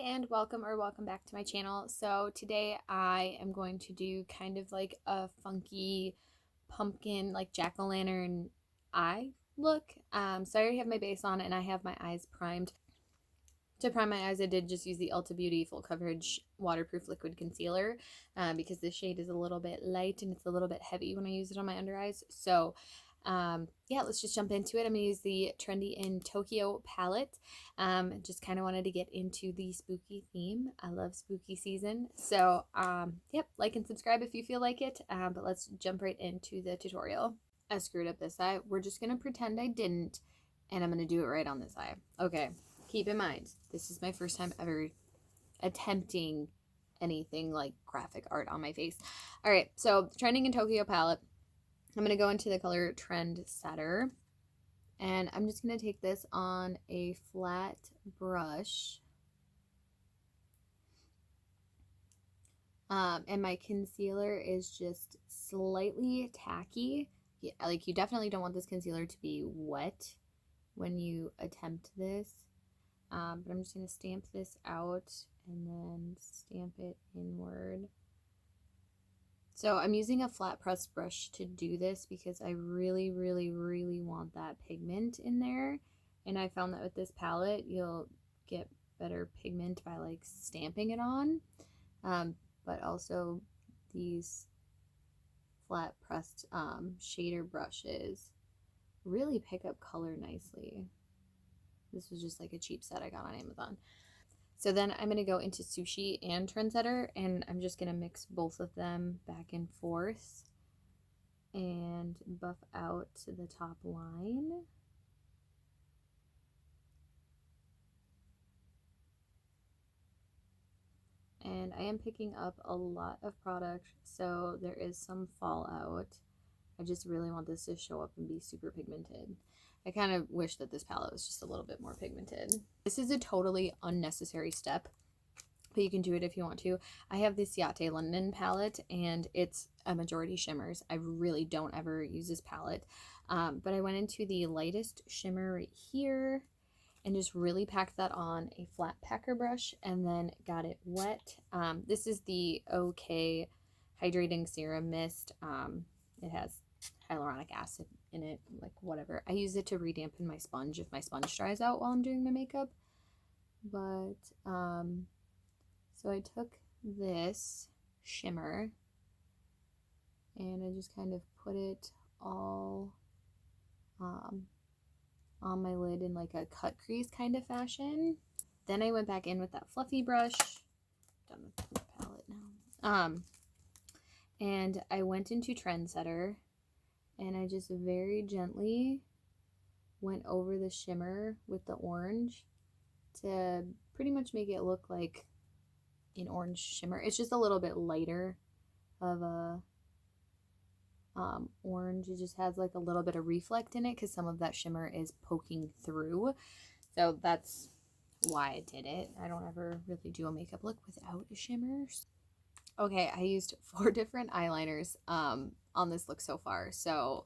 and welcome back to my channel. So today I am going to do kind of like a funky pumpkin, like jack-o'-lantern eye look. So I already have my base on and I have my eyes primed. To prime my eyes, I did just use the Ulta Beauty Full Coverage Waterproof Liquid Concealer because the shade is a little bit light and it's a little bit heavy when I use it on my under eyes. So yeah, let's just jump into it. I'm gonna use the Trendy in Tokyo palette. Just kind of wanted to get into the spooky theme. I love spooky season. So yep, like and subscribe if you feel like it. But let's jump right into the tutorial. I screwed up this eye. We're just gonna pretend I didn't, and I'm gonna do it right on this eye. Okay, keep in mind, this is my first time ever attempting anything like graphic art on my face. All right, so Trending in Tokyo palette. I'm going to go into the color Trend Setter, and I'm just going to take this on a flat brush. And my concealer is just slightly tacky. Yeah, like you definitely don't want this concealer to be wet when you attempt this. But I'm just going to stamp this out and then stamp it inward. So I'm using a flat press brush to do this because I really want that pigment in there. And I found that with this palette, you'll get better pigment by like stamping it on. But also these flat pressed shader brushes really pick up color nicely. This was just like a cheap set I got on Amazon. So then I'm going to go into Sushi and Trendsetter, and I'm just going to mix both of them back and forth and buff out the top line. And I am picking up a lot of product, so there is some fallout. I just really want this to show up and be super pigmented. I kind of wish that this palette was just a little bit more pigmented. This is a totally unnecessary step, but you can do it if you want to. I have the Ciate London palette, and it's a majority shimmers. I really don't ever use this palette, but I went into the lightest shimmer right here and just really packed that on a flat packer brush and then got it wet. This is the OK Hydrating Serum Mist. It has hyaluronic acid in it, like whatever. I use it to redampen my sponge if my sponge dries out while I'm doing my makeup. But so I took this shimmer and I just kind of put it all on my lid in like a cut crease kind of fashion. Then I went back in with that fluffy brush. Done with the palette now. And I went into Trendsetter and I just very gently went over the shimmer with the orange to pretty much make it look like an orange shimmer. It's just a little bit lighter of a orange. It just has like a little bit of reflect in it because some of that shimmer is poking through. So that's why I did it. I don't ever really do a makeup look without a shimmer. Okay, I used 4 different eyeliners on this look so far, so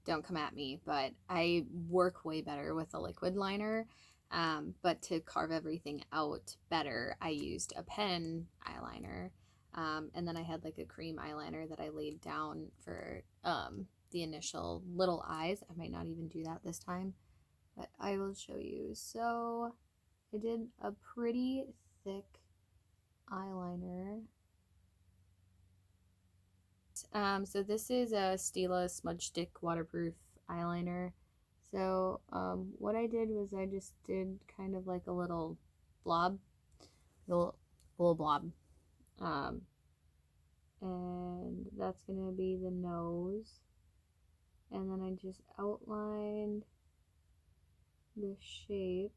don't come at me, but I work way better with a liquid liner. But to carve everything out better, I used a pen eyeliner. And then I had like a cream eyeliner that I laid down for the initial little eyes. I might not even do that this time, but I will show you. So I did a pretty thick eyeliner. So this is a Stila Smudge Stick Waterproof Eyeliner. So what I did was I just did kind of like a little blob, little blob. And that's going to be the nose. And then I just outlined the shape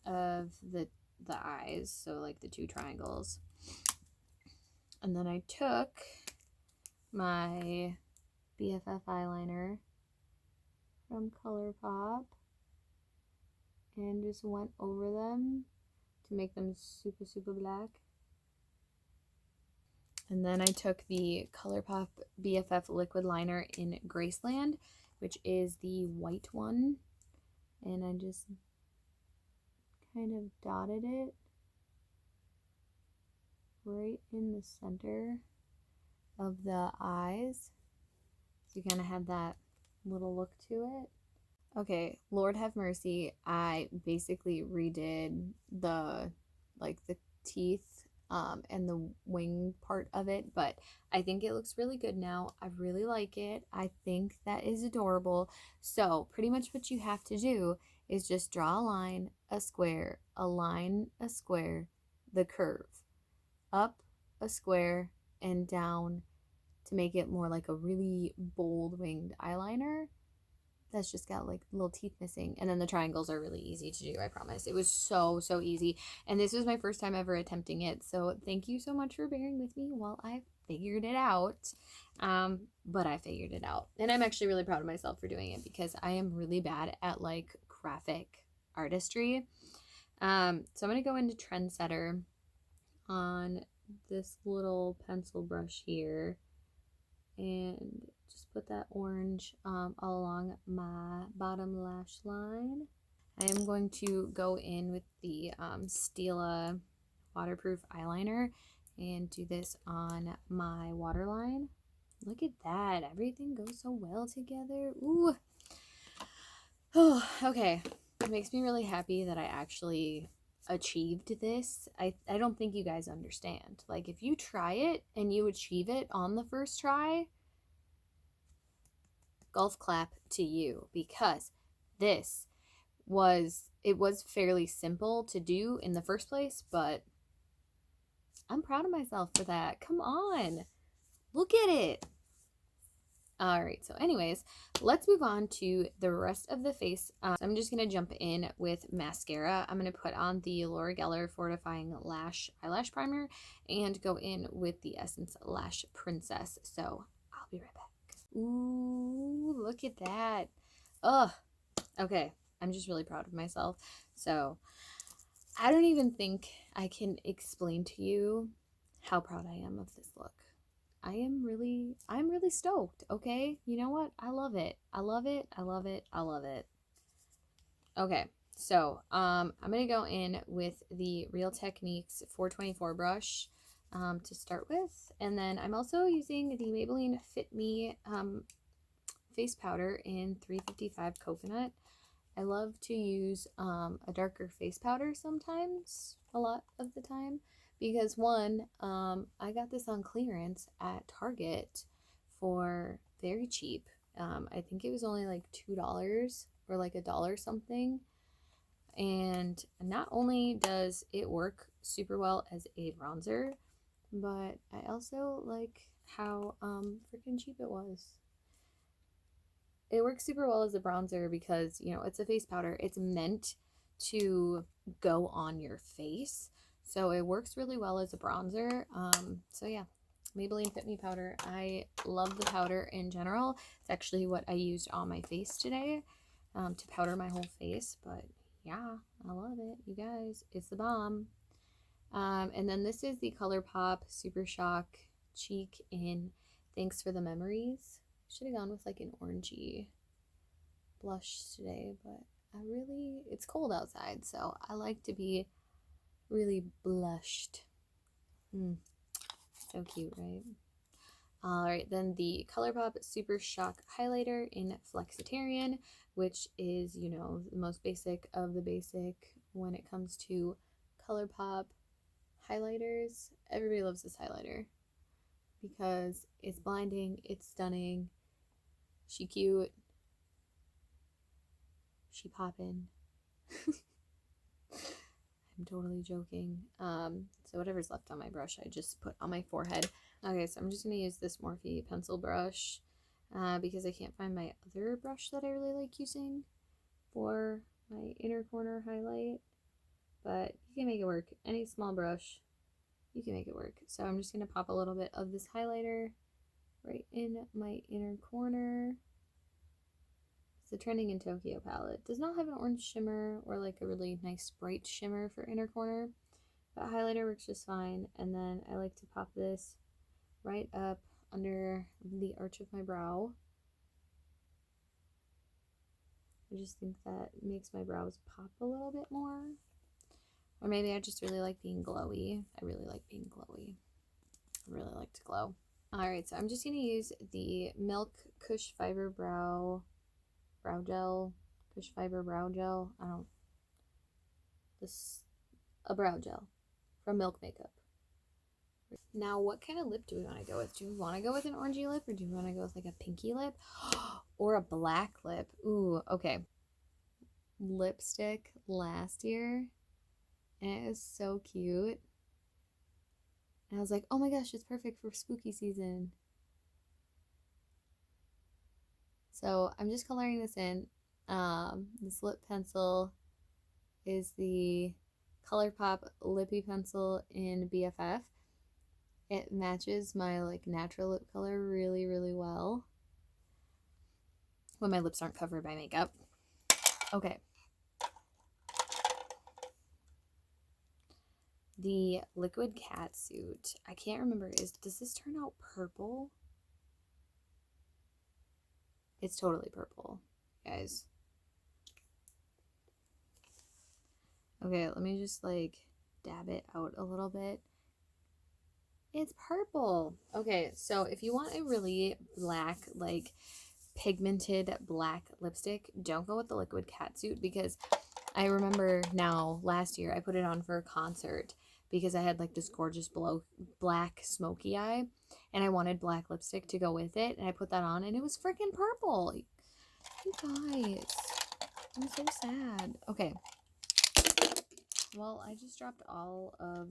of the eyes, so like the 2 triangles. And then I took my BFF eyeliner from Colourpop and just went over them to make them super black. And then I took the Colourpop BFF liquid liner in Graceland, which is the white one, and I just kind of dotted it right in the center of the eyes. So you kind of have that little look to it. Okay, Lord have mercy. I basically redid the teeth and the wing part of it, but I think it looks really good now. I really like it. I think that is adorable. So pretty much what you have to do is just draw a line, a square, a line, a square, the curve, up a square and down to make it more like a really bold winged eyeliner that's just got like little teeth missing. And then the triangles are really easy to do, I promise. It was so easy, and this was my first time ever attempting it, so thank you so much for bearing with me while I figured it out. But I figured it out, and I'm actually really proud of myself for doing it because I am really bad at like graphic artistry. So I'm gonna go into Trendsetter on this little pencil brush here and just put that orange all along my bottom lash line. I am going to go in with the Stila waterproof eyeliner and do this on my waterline. Look at that. Everything goes so well together. Ooh. Oh, okay. It makes me really happy that I actually achieved this. I don't think you guys understand. Like, if you try it and you achieve it on the first try, golf clap to you, because this was fairly simple to do in the first place, but I'm proud of myself for that. Come on, look at it. All right, so anyways, let's move on to the rest of the face. So I'm just going to jump in with mascara. I'm going to put on the Laura Geller Fortifying Lash Eyelash Primer and go in with the Essence Lash Princess. So I'll be right back. Ooh, look at that. Ugh. Okay, I'm just really proud of myself. So I don't even think I can explain to you how proud I am of this look. I'm really stoked, okay? You know what? I love it. I love it. I love it. I love it. Okay, so I'm gonna go in with the Real Techniques 424 brush to start with, and then I'm also using the Maybelline Fit Me face powder in 355 Coconut. I love to use a darker face powder sometimes, a lot of the time, because one, I got this on clearance at Target for very cheap. I think it was only like $2 or like $1 something. And not only does it work super well as a bronzer, but I also like how freaking cheap it was. It works super well as a bronzer because, you know, it's a face powder. It's meant to go on your face. So it works really well as a bronzer. So yeah, Maybelline Fit Me powder. I love the powder in general. It's actually what I used on my face today to powder my whole face. But yeah, I love it. You guys, it's the bomb. And then this is the Colourpop Super Shock Cheek in Thanks for the Memories. Should have gone with like an orangey blush today, but it's cold outside, so I like to be really blushed. So cute, right? Alright, then the Colourpop Super Shock Highlighter in Flexitarian, which is, you know, the most basic of the basic when it comes to Colourpop highlighters. Everybody loves this highlighter because it's blinding, it's stunning, she cute, she poppin'. I'm totally joking. So whatever's left on my brush, I just put on my forehead. Okay, so I'm just going to use this Morphe pencil brush because I can't find my other brush that I really like using for my inner corner highlight. But you can make it work. Any small brush, you can make it work. So I'm just going to pop a little bit of this highlighter right in my inner corner. It's the Trending in Tokyo palette. Does not have an orange shimmer or like a really nice bright shimmer for inner corner, but highlighter works just fine. And then I like to pop this right up under the arch of my brow. I just think that makes my brows pop a little bit more. Or maybe I just really like being glowy. I really like being glowy. I really like to glow. Alright, so I'm just going to use the Milk Kush Fiber Brow Gel. Kush Fiber Brow Gel. A brow gel from Milk Makeup. Now, what kind of lip do we want to go with? Do we want to go with an orangey lip, or do we want to go with like a pinky lip? Or a black lip? Ooh, okay. Lipstick last year, and it was so cute. And I was like, oh my gosh, it's perfect for spooky season. So I'm just coloring this in. This lip pencil is the Colourpop Lippie pencil in BFF. It matches my like natural lip color really, really well when my lips aren't covered by makeup. Okay. The liquid catsuit. I can't remember. Does this turn out purple? It's totally purple, guys. Okay, let me just like dab it out a little bit. It's purple. Okay, so if you want a really black, like pigmented black lipstick, don't go with the liquid catsuit, because I remember now last year I put it on for a concert because I had like this gorgeous black smoky eye and I wanted black lipstick to go with it, and I put that on and it was freaking purple. You guys, I'm so sad. Okay. Well, I just dropped all of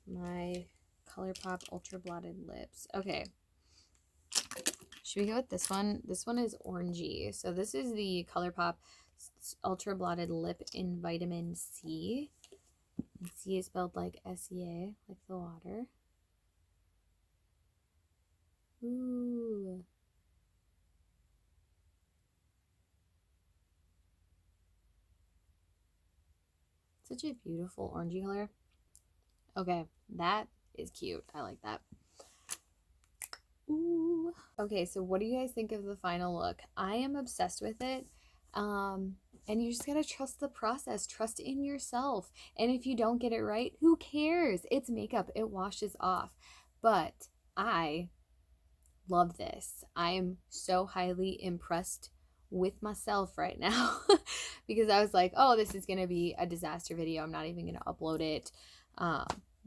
my Colourpop Ultra Blotted lips. Okay. Should we go with this one? This one is orangey. So this is the Colourpop Ultra Blotted Lip in Vitamin C. And C is spelled like S-E-A, like the water. Ooh. Such a beautiful orangey color. Okay, that is cute. I like that. Ooh. Okay, so what do you guys think of the final look? I am obsessed with it. And you just gotta trust the process. Trust in yourself. And if you don't get it right, who cares? It's makeup. It washes off. But I love this. I am so highly impressed with myself right now because I was like, oh, this is gonna be a disaster video. I'm not even gonna upload it.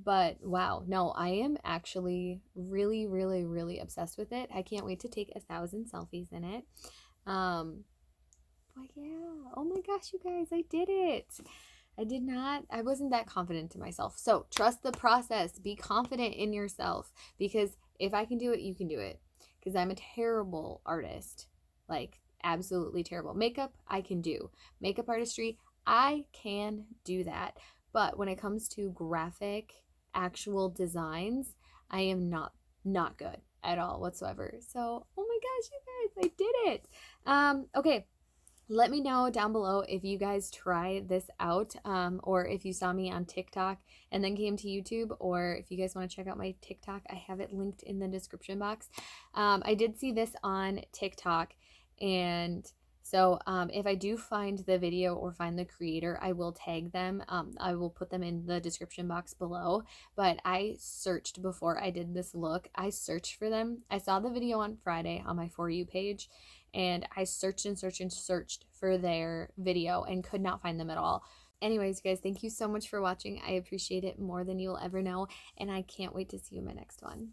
But wow, no, I am actually really, really, really obsessed with it. I can't wait to take 1,000 selfies in it. But yeah, oh my gosh, you guys, I did it. I wasn't that confident in myself. So trust the process. Be confident in yourself, because if I can do it, you can do it. Because I'm a terrible artist, like absolutely terrible. Makeup, I can do. Makeup artistry, I can do that. But when it comes to graphic, actual designs, I am not good at all whatsoever. So, oh my gosh, you guys, I did it. Okay. Let me know down below if you guys try this out, or if you saw me on TikTok and then came to YouTube, or if you guys want to check out my TikTok, I have it linked in the description box. I did see this on TikTok, and so if I do find the video or find the creator, I will tag them. I will put them in the description box below. But I searched before I did this look. I searched for them. I saw the video on Friday on my For You page, and I searched and searched and searched for their video and could not find them at all. Anyways, you guys, thank you so much for watching. I appreciate it more than you'll ever know, and I can't wait to see you in my next one.